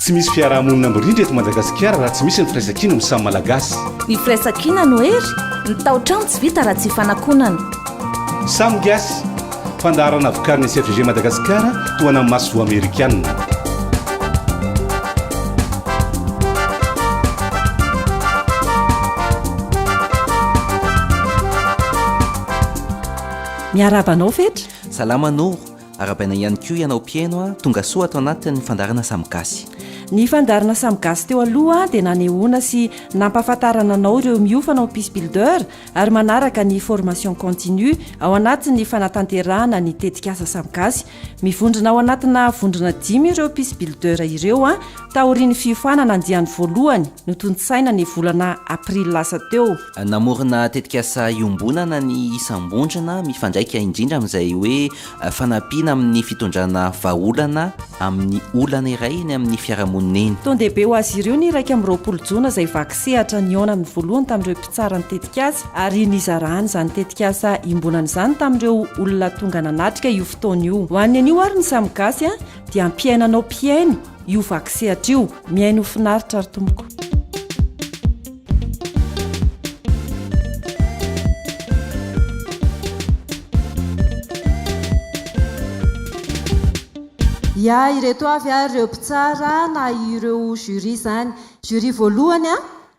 tsy misy fiarahamonina mirindra eto Madagasikara raha tsy misy ny firaisan-kina amin'ny samy malagasy. Ny firaisan-kina no hery, ny tao-trano tsy vita raha tsy fanankonana. Samy gasy fandaharana vokariny CFG Madagasikara toana amin'ny maso amerikanina. Miarabanao fetra? Salama Noro, arabaina ihany koa ianao mpiaino tonga soa ato anatin'ny fandarana Samigasy. Ny fandarana Samigasy teo aloha dia nanehoana sy nampahafantarana anao ireo miofana ao Peace Builder ary manaraka ny formation continue ao anatin'ny fanatanterahana ny tetikasa Samigasy. Mivondrona ao anatina vondrona 5 ireo Peace Builder ireo taorian'ny fihofanana andiany voalohany notontsaina ny volana aprily lasa teo. Namorona tetikasa iombonana ny isam-bondrona mifandraika indrindra amin'izay hoe fanampiana amin'ny fitondrana vahaolana amin'ny olana iray ny amin'ny fiarahamonina eny. Tondehibe ho azy ireo ny 20 jona izay vakisehatra niaonany voalohany tamin'ireo mpitsara ny tetikasa ary nizarahany izany tetikasa iombonana izany tamin'ireo olona tonga nanatrika io fotoana io. Ho an'ny anio ary ny Samigasy dia ampiainanao mpiaino io vakisehatra io, miaino finaritra ary tomboko. Ya ireto avy ary ireo mpitsara na ireo jury zany. Jury voalohany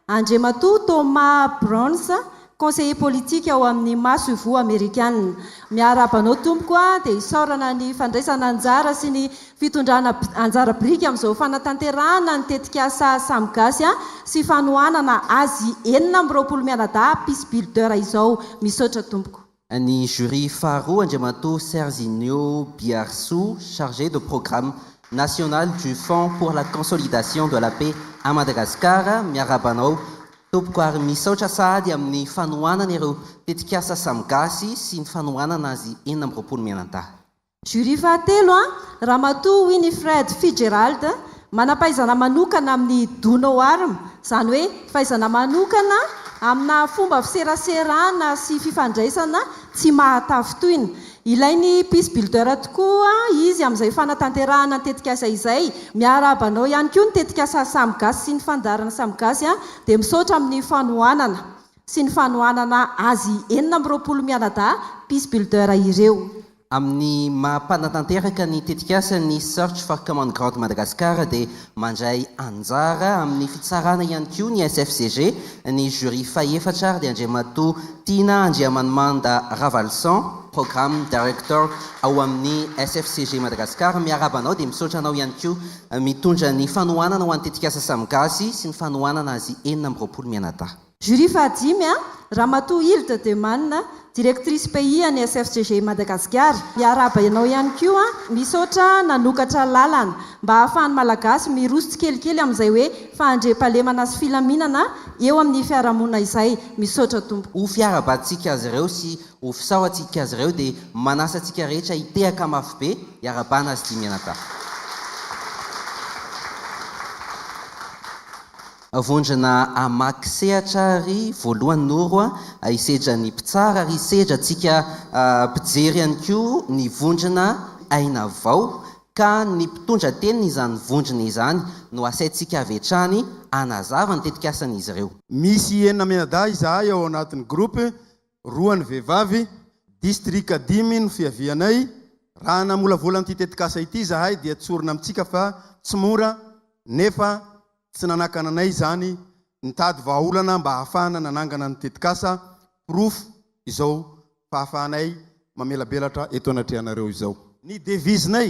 Andriamatoa Thomas Bronze, conseiller politique ao amin'ny maso ivoa amerikanina. Miarabanao tompoko dia isaorana ny fandraisana anjara sy ny fitondrana anjara brika amin'izao fanatanterahana ny tetikasa Samigasy sy fanohanana azy 20 mianadahy Peace Builder izao. Misaotra tompoko. Ny jury faharoa Andriamatoa Serginio Biarsou, chargé de programme national du Fonds pour la consolidation de la paix à Madagascar. Miarabanao tompoko ary misaotra sahady amin'ny fanohanana ireo tetikasa Samigasy sy ny fanohanana azy 20 mianadahy. Jury fahatelo Ramatoa Winifred Fitzgerald, manampahaizana manokana amin'ny Dono Arm, izany hoe fahaizana manokana amina fomba fiseraserana sy fifandraisana tsy mahatafy toina. Ilainy Peace Builder tokoa izy amin'izay fanatanterahana tetikasa izay. Miarabanao ihany koa ny tetikasa Samigasy sy ny fandarana Samigasy dia misaotra amin'ny fanohanana sy ny fanohanana azy 20 mianadahy Peace Builder ireo. Amin'ny mampanatanteraka ny tetikasa ny Search for Common Ground Madagascar dia mandray anjara amin'ny fitsarana ihany koa ny SFCG. Ny jury faefatra dia Andriamatoa Tina Andriamanimanda Ravalson, programme directeur ao amin'ny SFCG Madagascar. Miarabanao dia misaotra anao ihany koa mitondra ny fanohanana ho an'ny tetikasa Samigasy sy ny fanohanana azy 20 mianadahy. Jury fahadimy Ramatoa Hilde Demanne, directrice pays any SFCG Madagascar. Miarabanao ihany koa misaotra nanokatra lalana mba ahafahany malagasy miroso tsikelikely amin'izay hoe fahandre-pahalemana sy filaminana eo amin'ny fiarahamonina izay. Misaotra tompoko. Ho fiarabantsika azy ireo sy ho fisaoantsika azy ireo dia manasa antsika rehetra hitehaka mafy be iarabana azy 10 mianadahy. Vondrona amaky-sehatra ary voalohany Noro isedra ny mpitsara ary isedra antsika mpijery ihany koa ny vondrona aina vao ka ny mpitondra teniny izany vondrona izany no asaintsika avy hatrany anazava ny tetikasan'izy ireo. Misy 9 mianadahy izahay ao anatin'ny groupe, 2 ny vehivavy, district 10 no fiavianay. Raha namolavola n'ity tetikasa ity izahay dia tsorona amintsika fa tsy mora nefa tsy nanakananay zany nitady vahaolana mba hahafahana nanangana ny tetikasa proof izao fahafahanay mamelabelatra eto anatrehanareo izao. Ny devisenay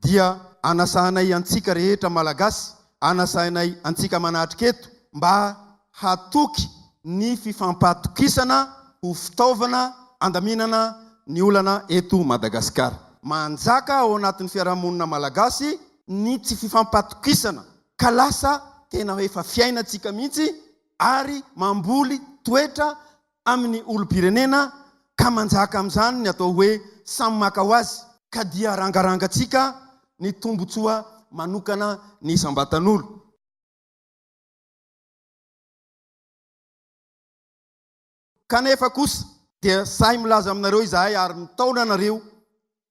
dia anasahanay antsika rehetra malagasy, anasahanay antsika manatrika eto mba hatoky ny fifampatokisana ho fitaovana andaminana ny olana eto Madagasikara. Manjaka ao anatin'ny fiarahamonina malagasy ny tsy fifampatokisana ka lasa tena hoe efa fiainantsika mihitsy ary mamboly toetra amin'ny olom-pirenena ka manjaka amin'izany ny atao hoe samy maka ho azy ka dia rangarangatsika ny tombotsoa manokana ny isam-batan'olo. Kanefa kosa dia sahy milaza aminareo izahay ary mitaona anareo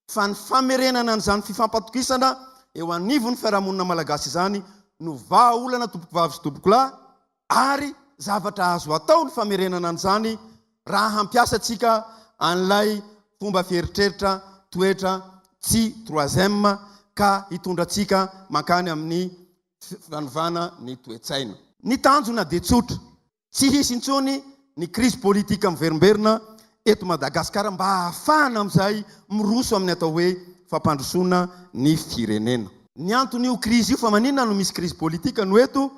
fa ny famerenana an'izany fifampatokisana eo anivon'ny fiarahamonina malagasy izany no vaolana tompoko vavy sy tompoko lahy ary zavatra azo atao ny famerenana an'izany raha hampiasatsika an'ilay fomba fieritreritra toetra tsy troisième ka hitondratsika mankany amin'ny fanovana ny toetsaina. Ny tanjona dia tsotra, tsy hisy intsony ny crise politika miverimberina eto Madagasikara mba hahafahana amin'izay miroso amin'ny atao hoe fampandrosoana ny firenena. Ny anton'io crise io fa maninona no misy crise politika no eto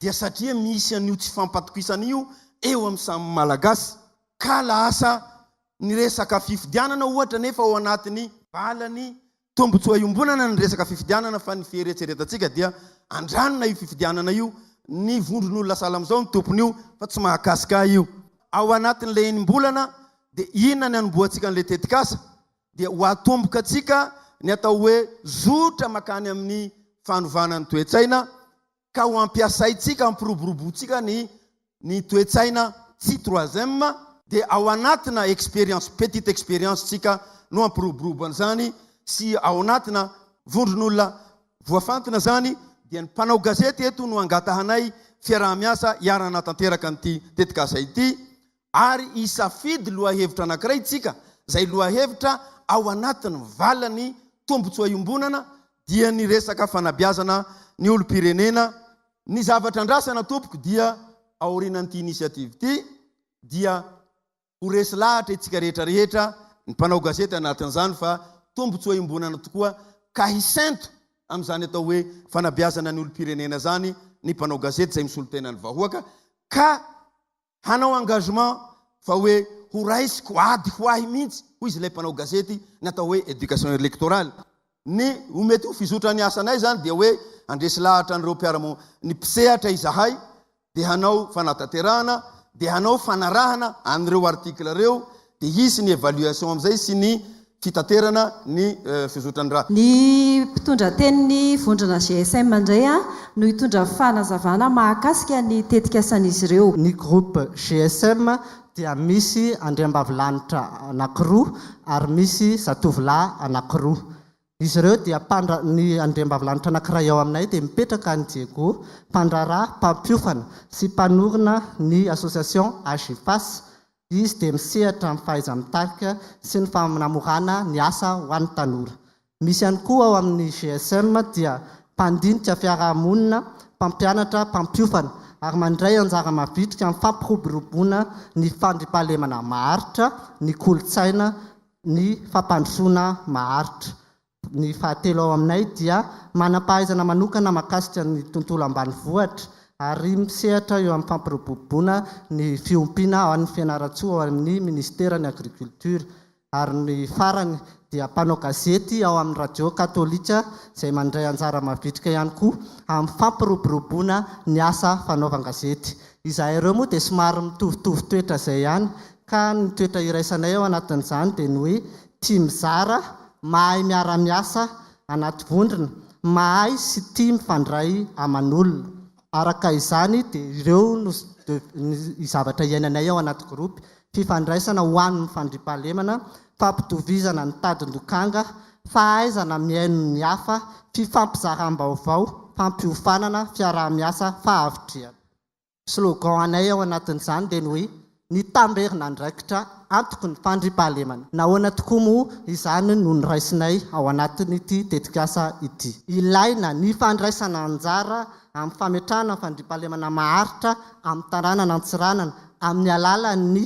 dia satria misy an'io tsy fampatokisanaio eo amin'ny samy malagasy ka lasa ny resaka fifidianana ohatra nefa ao anatin'ny valany tombotsoa iombonana ny resaka fifidianana fa ny fieretseretatsika dia andranona io fifidianana io ny vondron'olona sahala amin'izao ny tompony io fa tsy mahakasika io ao anatin'ilay enim-bolana dia inona ny anomboantsika n'ilay tetikasa dia ho atomboka atsika ny atao hoe zotra makany amin'ny fanovana ny toetsaina ka ho ampiasaitsika ampiroborobotsika ny toetsaina tsy troisième dia ao anatina expérience petite expérience tsika no ampiroborobo an'izany sy ao anatina vondron'olona voafantina zany dia ny mpanao gazety eto no angatahanay fiarah-miasa iarana tanteraka nyity tetikasa ity ary isafidy lohahevitra anankiray tsika zay lohahevitra ao anatiny valany tombotsoa iombonana dia ny resaka fanabiazana ny olo-pirenena. Ny zavatra andrasana tompoko dia aorinan'ity inisiativy ity dia ho resy lahatra itsika rehetrarehetra ny mpanao gazety anatin'izany fa tombotsoa iombonana tokoa ka hisento amin'izany atao hoe fanabiazana ny olo-pirenena zany ny mpanao gazety zay misolotena ny vahoaka ka hanao engagement fa hoe ho raisiko ady ho ahy mihitsy hoy izy ilay mpanao gazety ny atao hoe éducation électorale. Ny ho mety ho fizotra ny asanay zany dia hoe andresy lahatra n'ireo mpiaramo ny mpisehatra izahay dia hanao fanatanterahana dia hanao fanarahana an'ireo article reo dia hisy ny évaluation amin'izay sy ny fitaterana ny fizotrany raha. Ny mpitondra tenin'ny vondrona GSM indray no hitondra fanazavana mahakasika ny tetikasan'izy ireo. Ny groupe GSM dia misy andriambavilanitra anankiroa ary misy zatovolahy anankiroa. Izy ireo dia ny andriambavilanitra anankiray ao aminay dia mipetraka ny Diego Mpandraraha Mpampiofana sy mpanorona ny association AGFAS. Izy dia misehatra amin'ny fahaiza-mitarika sy ny faminamorana ny asa ho an'ny tanora. Misy ihany koa ao amin'ny GSM dia mpandinika fiarahamonina, mpampianatra, mpampiofana ary mandray anjara mavitrika amin'ny fampiroboroboana ny fandriampahalemana maharitra, ny kolotsaina, ny fampandrosoana maharitra. Ny fahatelo ao aminay dia manam-pahaizana manokana mahakasika ny tontolo ambanivohitra ary misehatra eo amin'ny fampiroboroboana ny fiompiana ao amin'ny fianaratsoa ao amin'ny ministerany agriculture. Ary ny farany dia mpanao gazety ao amin'ny radio katolika izay mandray anjara mavitrika ihany koa amin'ny fampiroboroboana ny asa fanaovan-gazety. Izahay ireo moa dia somary mitovitovy toetra izay ihany ka ny toetra iraisanay ao anatin'izany dia ny hoe tia mizara, mahay miara-miasa anaty vondrona, mahay sy tia mifandray aman'olona. Araka izany dia ireo no zavatra iainanay ao anaty groupe: fifandraisana ho an'ny fandriampahalemana, fampitovizana ny tadin-dokanga, fahaizana miaino ny hafa, fifampizaram-baovao, fampiofanana, fiaraha-miasa, fahavitria. Slogan anay ao anatin'izany dia ny hoe ny tamberina andraikitra antoko ny fandriampahalemana. Nahoana tokoa moa izany no niraisinay ao anatin'ity tetikasa ity. Ilaina ny fandraisana anjara amin'ny fametrahana fandriampahalemana maharitra amin'ny tanàna nantsiranana amin'ny alalan'ny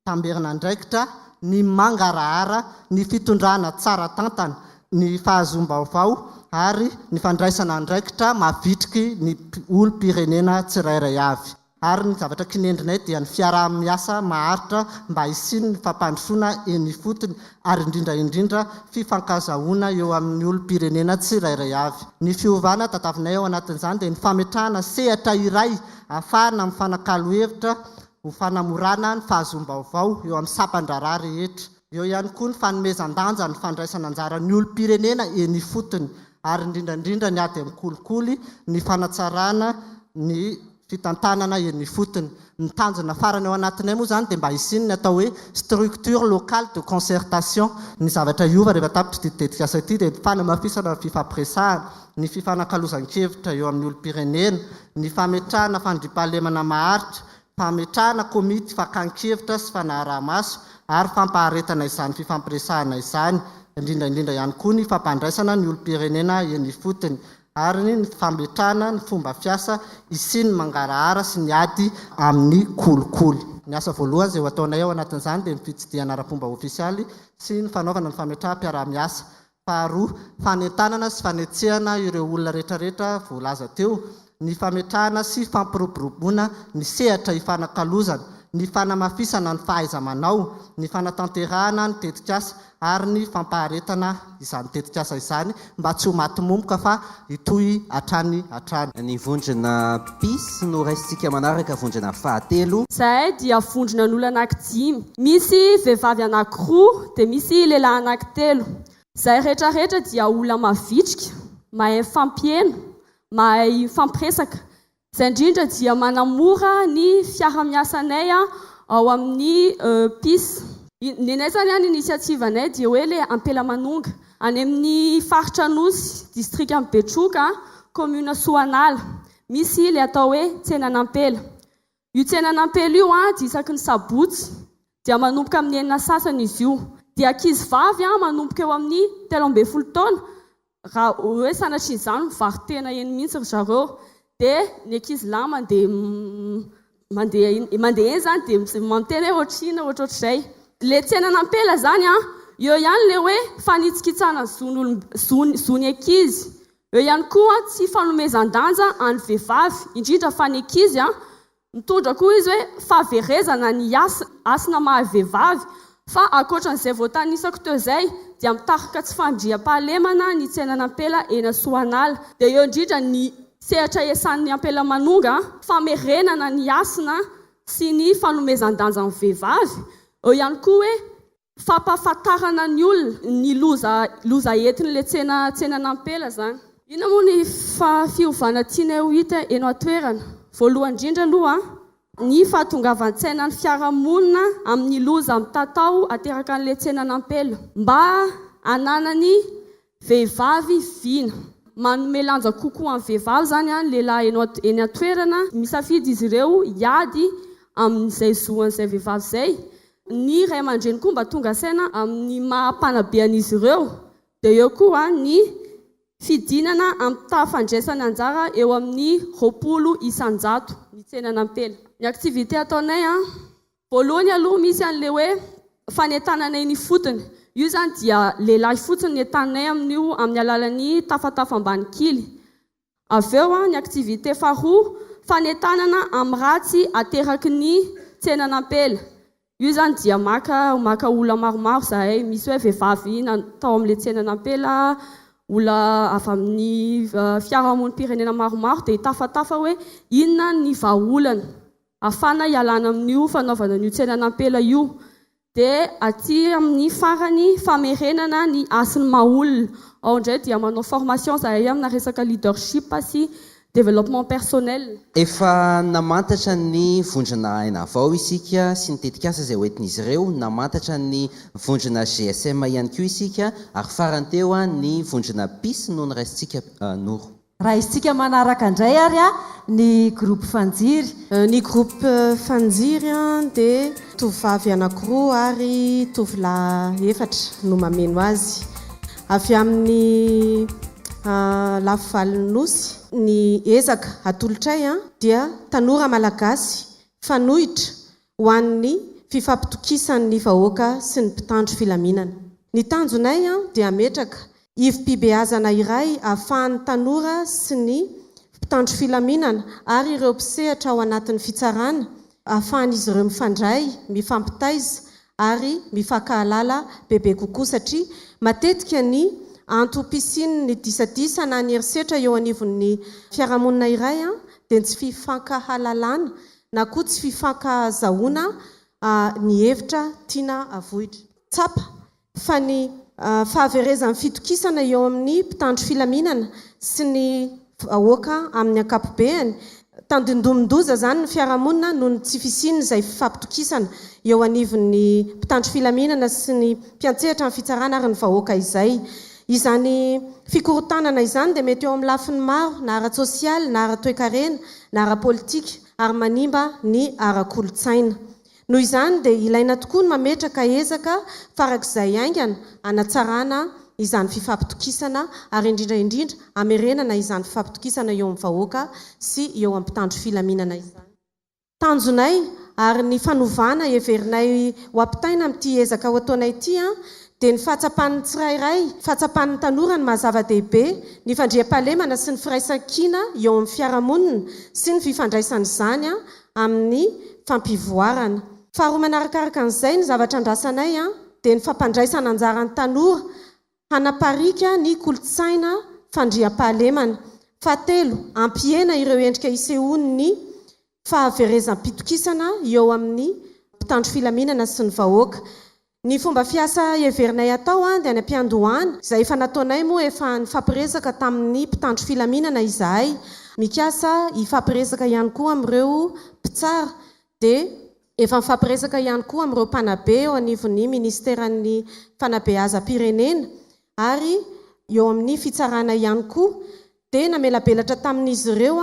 tamberina andraikitra, ny mangarahara, ny fitondrana tsara tantana, ny fahazom-baovao ary ny fandraisana andraikitra mavitriky ny olo-pirenena tsirairay avy. Ary ny zavatra kinendrinay dia ny fiaraha-miasa maharitra mba hisiny ny fampandrosoana eny fotony ary indrindra fifankazahoana eo amin'ny olo-pirenena tsirairay avy. Ny fiovana tatavinay ao anatin'izany dia ny fametrahana sehatra iray ahafahana mifanakalo hevitra ho fanamorana ny fahazom-baovao eo amin'ny sampan-draharaha rehetra. Eo ihany koa ny fanomezan-danja ny fandraisana anjara ny olo-pirenena eny fotony ary indrindrandrindra ny ady amin'ny kolikoly, ny fanatsarana ny fitantanana eny fotony ny tanjona farany ao anatinay moa zany dia mba isininy atao hoe structure locale de concertation ny zavatra iova rehefa tapitra ty tetikasa ity dia fanamafisana fifampiresahana ny fifanankalozan-kevitra eo amin'ny olo-pirenena ny fametrahana fandripahalemana maharitra fametrahana komity fakan-kevitra sy fanaraha-maso ary fampaharetana izany fifampiresahana izany indrindraindrindra ihany koa ny fampandraisana ny olo-pirenena eny fotony ary ny fametrahana ny fomba fiasa isiny mangarahara sy ny ady amin'ny kolikoly ny asa voalohany izay ho ataonay ao anatin'izany dia ny fitsidiana ara-pomba ofisialy sy ny fanaovana ny fametraha-piarah-miasa faharoa fanentanana sy fanetsehana ireo olona rehetrarehetra voalaza teo ny fametrahana sy fampiroboroboana ny sehatra ifanakalozana ny fanamafisana ny fahaiza-manao ny fanatanterahana ny tetikasa ary ny fampaharetana izany tetikasa izany mba tsy ho maty-momoka fa hitohy hatrany. Ny vondrona PIS no raisitsika manaraka vondrona fahatelo. Zahay dia vondrona n'olona anankidimy. Misy vehivavy anankiroa dia misy lehilahy anankitelo. Zahay rehetrarehetra dia olona mavitrika, mahay fampiena, mahay fampiresaka. Izay indrindra dia manamora ny fiarah-miasanay ao amin'ny PIS. Nenay zany any inisiativanay dia hoe le Ampelamanonga any amin'ny faritra Anosy, district amin'ny Betroka, commune Soanala. Misy le atao hoe tsenan'Ampela. Io tsenan'Ampela io dia isaky ny sabotsy dia manomboka amin'ny enina sasany izy io. Dia ankizy vavy manomboka eo amin'ny 13 taona. Raha hoe sanatry izany mivaritena eny mihitsy ry zareo. Dia ny ankizy lahy mandeha eny zany dia mantena hoe ohatr'izay. Le tsenan'Ampela zany eo ihany le hoe fanitsikitsana zony ankizy. Eo ihany koa tsy fanomezan-danja any vehivavy, indrindra fa ny ankizy mitondra koa izy hoe fahaverezana ny asina maha-vehivavy. Fa ankoatran'izay voatanisako teo izay dia mitarika tsy fandriam-pahalemana ny tsenan'Ampela eny Soanala. Dia eo indrindra ny sehatra esan'ny Ampelamanonga famerenana ny asina sy ny fanomezan-danja amin'ny vehivavy. Eo ihany koa hoe fampahafantarana ny olona ny loza entin'le tsenan'Ampela zany. Ina moa ny fiovana tianay ho hita eno an-toerana? Voalohany indrindra aloha ny fahatongavan-tsaina ny fiarahamonina amin'ny loza mitatao ateraka an'le tsenan'Ampela mba hananany vehivavy vina. Manome lanja kokoa amin'ny vehivavy zany lehilahy eny an-toerana, misafidy izy ireo hiady amin'izay zoan'izay vehivavy izay. Ny ray aman-dreny koa mba tonga saina amin'ny maha-panabean'izy ireo. Dia eo koa ny fidinana amin'ny tafandraisana anjara eo amin'ny 20 isan-jato ny tsenan'Ampela. Ny aktivité ataonay voalohany aloha misy an'le hoe fanentananay ny fotony. Io zany dia lehilahy fotsiny ny entanay amin'io amin'ny alalan'ny tafatafa ambany kily. Avy eo ny aktivité faharoa fanentanana amin'ny ratsy ateraky ny tsenan'Ampela. Io zany dia maka olona maromaro zahay, misy hoe vehivavy natao amin'le tsenan'Ampela, olona avy amin'ny fiarahamonim-pirenena maromaro dia tafatafa hoe inona ny vahaolana afana hialana amin'io fanaovana n'io tsenan'Ampela io. Dia aty amin'ny farany famerenana ny asin'ny maha-olona. Ao indray dia manao formation zahay amina resaka leadership sy développement personnel. Efa namantatra ny vondrona aina avao isika sy ny tetikasa izay hoentin'izy ireo, namantatra ny vondrona GSM ihany koa isika, ary farany teo ny vondrona PIS no ny raisitsika Noro. Raha isika manaraka indray ary ny groupe Fanjiry. Ny groupe Fanjiry dia tovovavy anankiroa ary tovolahy 4 no mameno azy. Avy amin'ny lafivalin'ny Nosy. Ny ezaka atolotray dia tanora malagasy fanohitra ho an'ny fifampitokisan'ny vahoaka sy ny mpitandro filaminana. Ny tanjonay dia ametraka ivim-pibeazana iray ahafahan'ny tanora sy ny mpitandro filaminana ary ireo mpisehatra ao anatin'ny fitsarana ahafahan'izy ireo mifandray, mifampitaiza ary mifankahalala bebe kokoa satria matetika ny antom-pisiny ny disadisa na ny herisetra eo anivon'ny fiarahamonina iray dia tsy fifankahalalana na koa tsy fifankazahoana ny hevitra tiana avohitra. Tsapa fa ny fahaverezan'ny fitokisana eo amin'ny mpitandro filaminana sy ny vahoaka amin'ny ankapobeny tandindomindoza zany ny fiarahamonina noho ny tsy fisinina izay fifampitokisana eo anivon'ny mpitandro filaminana sy ny mpiantsehatra amin'ny fitsarana ary ny vahoaka izay. Izany fikorotanana izany dia mety eo amin'ny lafiny maro na ara-tsosialy na ara-toekarena na ara-politika ary manimba ny ara-kolotsaina. Noho izany dia ilaina tokoa ny mametraka ezaka farak'izay aingana anatsarana izany fifampitokisana ary indrindra amerenana izany fifampitokisana eo amin'ny vahoaka sy eo amin'ny mpitandro filaminana izany. Tanjonay ary ny fanovana heverinay ho ampitaina amin'ity ezaka ho ataonay ity dia ny fahatsapan'ny tsirairay, fahatsapan'ny tanora ny mahazava-dehibe, ny fandriam-pahalemana sy ny firaisan-kina eo amin'ny fiarahamonina sy ny fifandraisan'izany amin'ny fampivoarana. Faharoa manarakaraka an'izay ny zavatra andrasanay dia ny fampandraisana anjaran'ny tanora hanaparika ny kolotsaina fandriam-pahalemana. Fahatelo, ampihena ireo endrika isehon'ny fahaverezam-pitokisana eo amin'ny mpitandro filaminana sy ny vahoaka. Ny fomba fiasa heverinay atao dia ny ampiandohana izay efa nataonay moa efa nifampiresaka tamin'ny mpitandro filaminana izahay, mikasa hifampiresaka ihany koa amin'ireo mpitsara dia efa nifampiresaka ihany koa amin'ireo mpanabe eo anivon'ny ministeran'ny fanabeazam-pirenena ary eo amin'ny fitsarana ihany koa dia namelabelatra tamin'izy ireo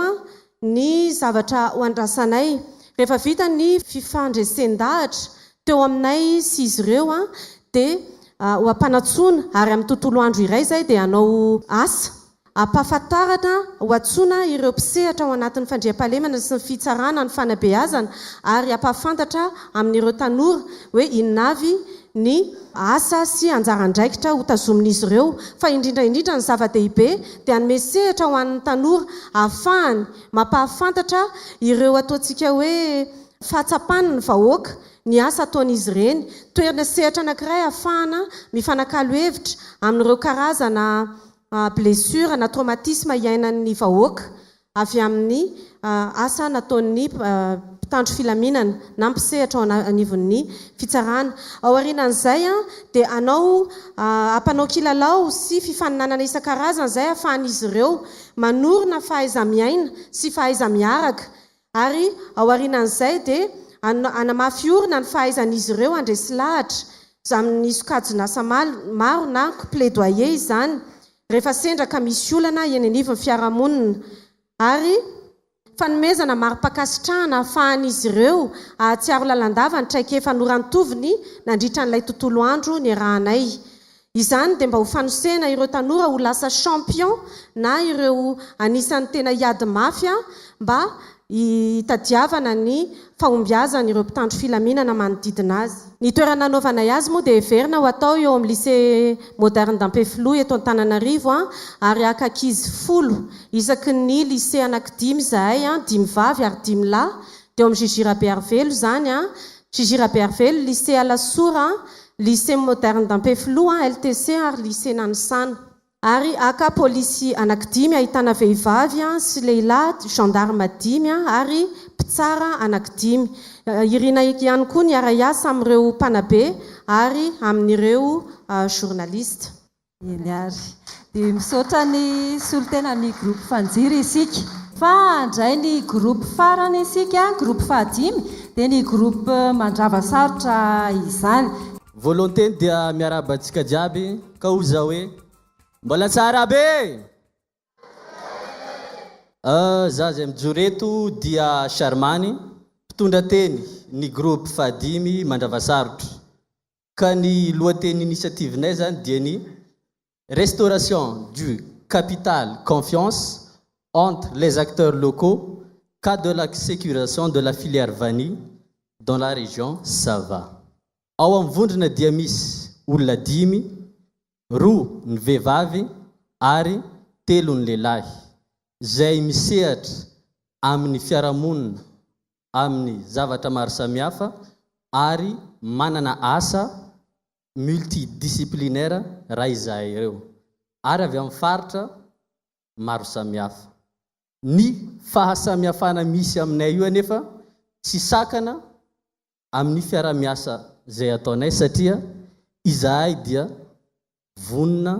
ny zavatra ho andrasanay. Rehefa vita ny fifandresen-dahatra teo aminay sy izy ireo dia ho ampanatsoana ary amin'ny tontolo andro iray zay dia hanao asa ampahafantarana ho atsoana ireo mpisehatra ao anatin'ny fandriam-pahalemana sy ny fitsarana ny fanabeazana ary ampahafantatra amin'ireo tanora hoe inona avy ny asa sy anjaran-draikitra ho tazomin'izy ireo. Fa indrindra ny zava-dehibe dia ny mesehatra ho an'ny tanora ahafahany mampahafantatra ireo ataontsika hoe fahatsapany ny vahoaka ny asa ataon'izy ireny. Toerana sehatra anankiray ahafahana mifanakalo hevitra amin'ireo karazana blessure na traumatisme iainan'ny vahoaka avy amin'ny asa nataon'ny mpitandro filaminana na mpisehatra ao anivon'ny fitsarana. Ao aorianan'izay dia ampanao kilalao sy fifaninanana isan-karazana izay ahafahan'izy ireo manorona fahaiza-miaina sy fahaiza-miaraka ary ao aorianan'izay dia anamafiorina ny fahaizan'izy ireo andresy lahatra amin'ny sokajin'asa maro na plaidoyer izany rehefa sendraka misy olana eny anivon'ny fiarahamonina ary fanomezana mari-pakasitrahana ahafahan'izy ireo ahatsiaro lalandava ny traikefa norantoviny nandritra n'ilay tontolo andro ny rahanay. Izany dia mba ho fanosehana ireo tanora ho lasa champion na ireo anisan'ny tena hiady mafia mba hitadiavana ny fahombiazana ireo mpitandro filaminana manodidina azy. Ny toerana anaovanay azy moa dia heverina ho atao eo amin'ny lycée moderne d'Ampefloy eto Antananarivo ary akankizy 10 isaky ny lycée anankidimy izahay 5 vavy ary 5 lahy dia eo amin'ny Gigira Bearvelo zany Gigira Bearvelo, lycée Alasoura, lycée moderne d'Ampefloy, LTC ary lycée Nanisana. Ary aka polisy anankidimy ahitana vehivavy sy lehilahy gendarme 10 ary mpitsara anankidimy. Irina ihany koa ny ara-iasa amin'ireo mpanabe ary amin'ireo journaliste. Eliary dia misaotra ny solotena ny groupe fanjiry isika fa andray ny groupe farany isika groupe fahadimy dia ny groupe mandrava sarotra izany. Volonté dia miaraba antsika jiaby ka oza hoe mbola tsara be. Za zay mijoreto dia Charmany mpitondra teny ny groupe fahadimy mandrava sarotra ka ny lohateny initiative-nay zany dia ny restauration du capital confiance entre les acteurs locaux cas de la sécurisation de la filière vanille dans la région Sava. Ao amin'ny vondrona dia misy olona 5, 2 ny vehivavy ary 3 ny lehilahy zay misehatra amin'ny fiarahamonina amin'ny zavatra maro samihafa ary manana asa multidisciplinaire raha izahay ireo ary avy amin'ny faritra maro samihafa. Ny fahasamihafana misy aminay io anefa tsy sakana amin'ny fiaramiasa zay ataonay satria izahay dia vonina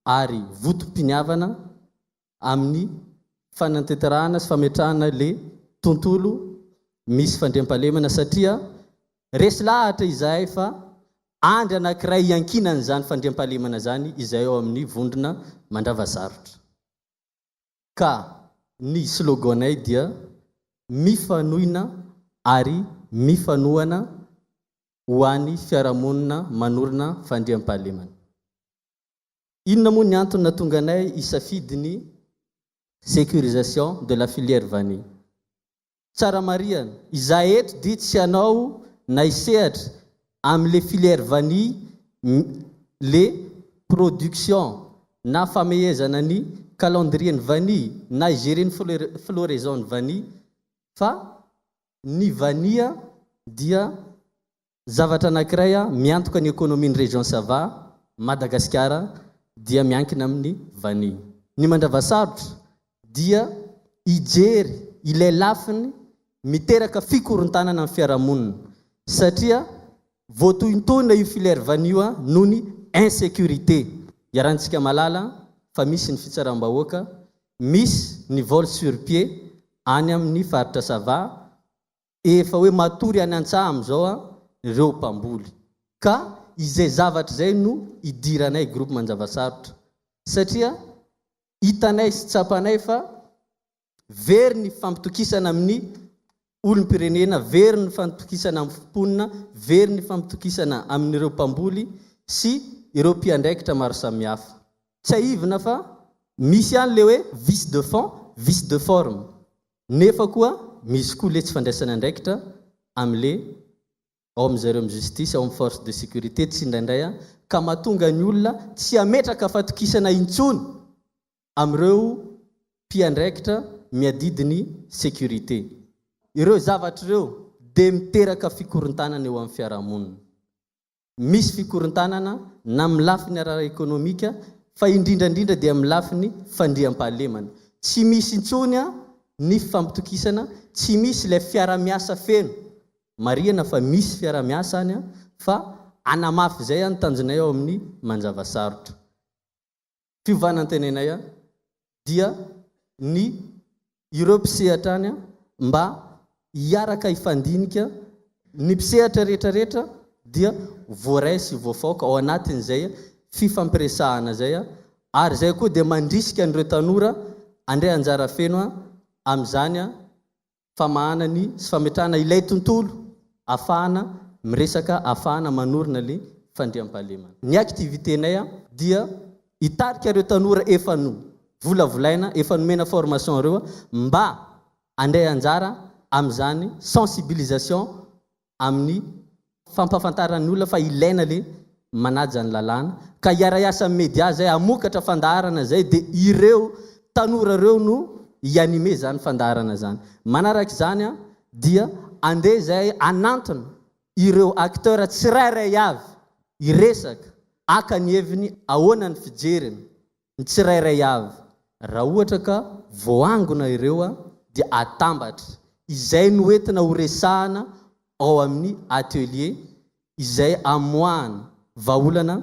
ary votom-piniavana amin'ny fananteterahana sy fametrahana le tontolo misy fandriam-pahalemana satria resy lahatra izahay fa andry anankiray iankinana zany fandriam-pahalemana zany izay ao amin'ny vondrona Mandravasarotra. Ka ny sloganay dia mifanohina ary mifanohana ho an'ny fiarahamonina manorina fandriam-pahalemana. Inona moa ny antony natonga anay isafidy ny sécurisation de la filière vanille? Tsara mariana, izahay eto dia tsy anao na isehatra amin'le filière vanille le production na famehezana ny calendrier ny vanille na gérer ny floraison ny vanille, fa ny vanille dia zavatra anankiray miantoka ny économie ny région Sava, Madagasikara dia miankina amin'ny vanille. Ny Mandravasarotra dia ijery ilay lafiny miteraka fikorontanana amin'ny fiarahamonina satria voatointoina io filière vanille noho ny insécurité. Iarantsika malala fa misy ny fitsaram-bahoaka, misy ny vol sur pied any amin'ny faritra Sava, efa hoe matory any Antsaha amizao ireo mpamboly. Ka izay zavatra zay no idiranay groupe Mandravasarotra satria hitanay sy tsapanay fa very ny fampitokisana amin'ny olom-pirenena, very ny fampitokisana amin'ny fimponina, very ny fampitokisana amin'ireo mpamboly sy ireo mpiandraikitra maro samihafa. Tsy aivina fa misy ihany le hoe vice de fond, vice de forme. Nefa koa misy koa le tsy fandraisana andraikitra amin'le ao amin'izareo amin'ny justice, ao amin'ny force de sécurité tsy indraindray ka mahatonga ny olona tsy ametraka fatokisana intsony amin'ireo mpiandraikitra miadidy ny sécurité. Ireo zavatra ireo dia miteraka fikorontanana eo amin'ny fiarahamonina. Misy fikorontanana na amin'ny lafiny ara-ekonomika fa indrindrandrindra dia amin'ny lafiny fandriam-pahalemana. Tsy misy intsony ny fampitokisana, tsy misy ilay fiara-miasa feno. Marihana fa misy fiara-miasa any fa anamafy izay ny tanjonay ao amin'ny Mandravasarotra. Fiovana tenenay dia ny ireo mpisehatra any mba hiaraka hifandinika, ny mpisehatra rehetrarehetra dia voaray sy voafaoka ao anatin'izay fifampiresahana zay, ary zay koa dia mandrisika an'ireo tanora andray anjara feno amin'izany famahana ny sy fametrahana ilay tontolo afahana miresaka, afahana manorina le fandriam-pahalemana. Ny aktivitenay dia hitarika ireo tanora efa no volavolaina, efa nomena formation ireo mba andray anjara amin'izany sensibilisation amin'ny fampafantarany olona fa ilaina le manaja ny lalàna, ka hiara-iasa amin'ny média zay amokatra fandaharana zay dia ireo tanora ireo no hianime zany fandaharana zany. Manaraka izany dia andeha zay anantona ireo acteur tsirairay avy hiresaka aka ny heviny ahoana ny fijeriny ny tsirairay avy. Raha ohatra ka voangona ireo dia atambatra izay no entina ho resahana ao amin'ny atelier izay amoahana vahaolana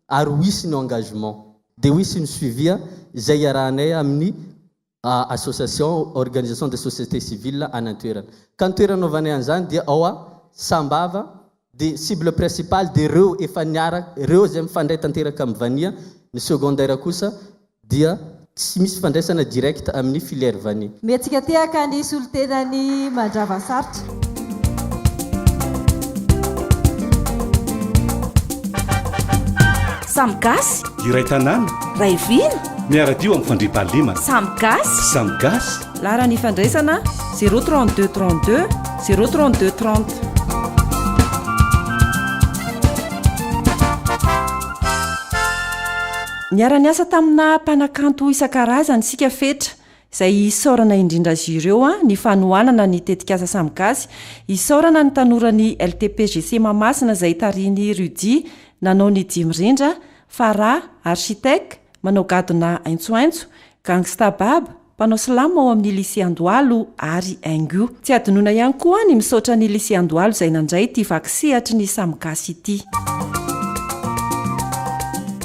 ary ho isy ny engagement dia ho isy ny suivi izay iarahanay amin'ny association organisation de société civile anantoerana. Ka ny toerana anaovanay an'izany dia ao Sambava dia cible principale dia ireo efa niaraka, ireo izay mifandray tanteraka amin'ny vanille. Ny secondaire kosa dia tsy misy fandraisana direct amin'ny filière vanille. Metsika tehaka ny solontenany Mandravasarotra. Samgasy iray tanàna Raivina miaradio amin'ny fandriam-pahalemana. Samgasy Samgasy lara ny fandraisana 032 32 032 30. Niara-niasa tamina mpanakanto isan-karazany sika fetra izay isaorana indrindra azy ireo ny fanohanana ny tetikasa Samgasy, isaorana ny tanorany LTPGC Mamasina izay tariny Rudi nanao ny Jimirindra, Farah, architecte, manao gadona aintsoaintso, gangsta bab, mpanao silamo ao amin'ny lycée Andohalo ary Aingu. Tsy adinoina ihany koa ny misaotra ny lycée Andohalo izay nandray ity vaky sehatry ny Samgasy ity.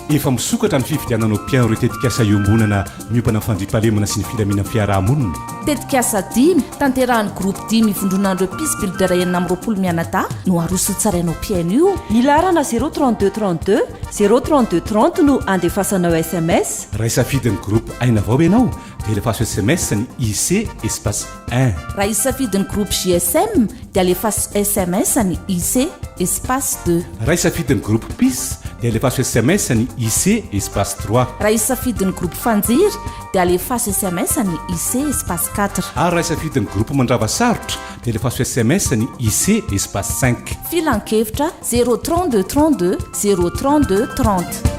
efa misokatra ny fifidiananao piano ireo tetikasa iombonana miompana fandriampahalemana sy ny filamina fiarahamoniny tetikasa 10 tanterahany groupe 10 mivondronan'ireo pisbuildera enina amin'ny 20 mianata no aroso tsarainao piano io. milarana 03232 03230 no andefasanao sms. raha isafidin'ny groupe aina avao ianao dia alefaso sms ny ic espace 1. raha isafidin'ny groupe gsm dia alefaso sms ny ic espace 2. raha isafidin'ny groupe pis dia alefaso sms ny ic espace 3. raha isafidin'ny groupe fanjiry dia alefaso sms ny ic espace 4. ary raha isafidin'ny groupe mandrava sarotra dia alefaso sms ny ic espace 5. filan-kevitra 032 32 032 30.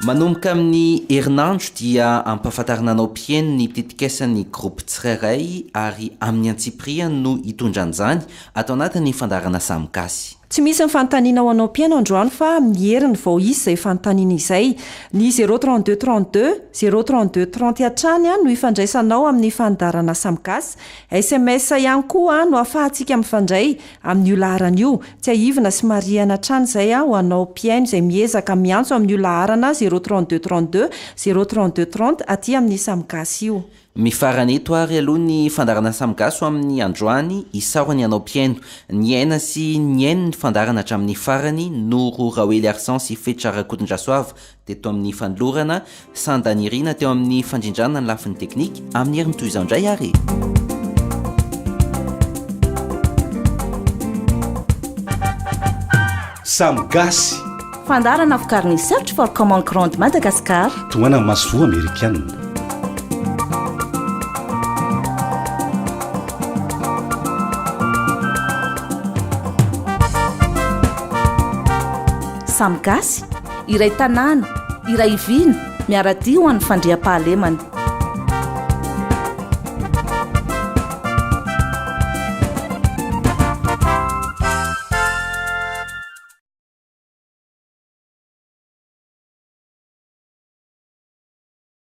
manomboka amin'ny herinandro dia ampahafantarana anao pieno ny tetikaisan'ny groupe tsirairay ary amin'ny antsipriany no hitondran'izany atao anatin'ny fandarana samikasy. tsy misy nyfanontaniana ho anao piano androany fa amin'ny heriny vao izy izay fanontaniana izay ny 03232 03230 hatrany no ifandraisanao amin'ny fandarana samikasy. sms ihany koa no ahafahantsika mifandray amin'ny io laharana io. tsy ahivina sy mariana hatrany izay ho anao piano izay miezaka miantso amin'ny io laharana 03232 03230 aty amin'ny samikasy io. mifarany eto ary aloha ny fandarana samikaso amin'ny androany isaorany anao piano ny aina sy ny ainy ny fandarana hatramin'ny farany noro raoely arsan sy fetrarakotondrasoava dia teo amin'ny fanolorana sandanirina teo amin'ny fandrindrana ny lafin'ny teknika amin'ny heriny toy izao indray ary. samgasy fandarana vokariny search for common grande Madagascar toana masoa amerikanina. samgasy iray tanàna iray vina miaradio ho an'ny fandriam-pahalemana.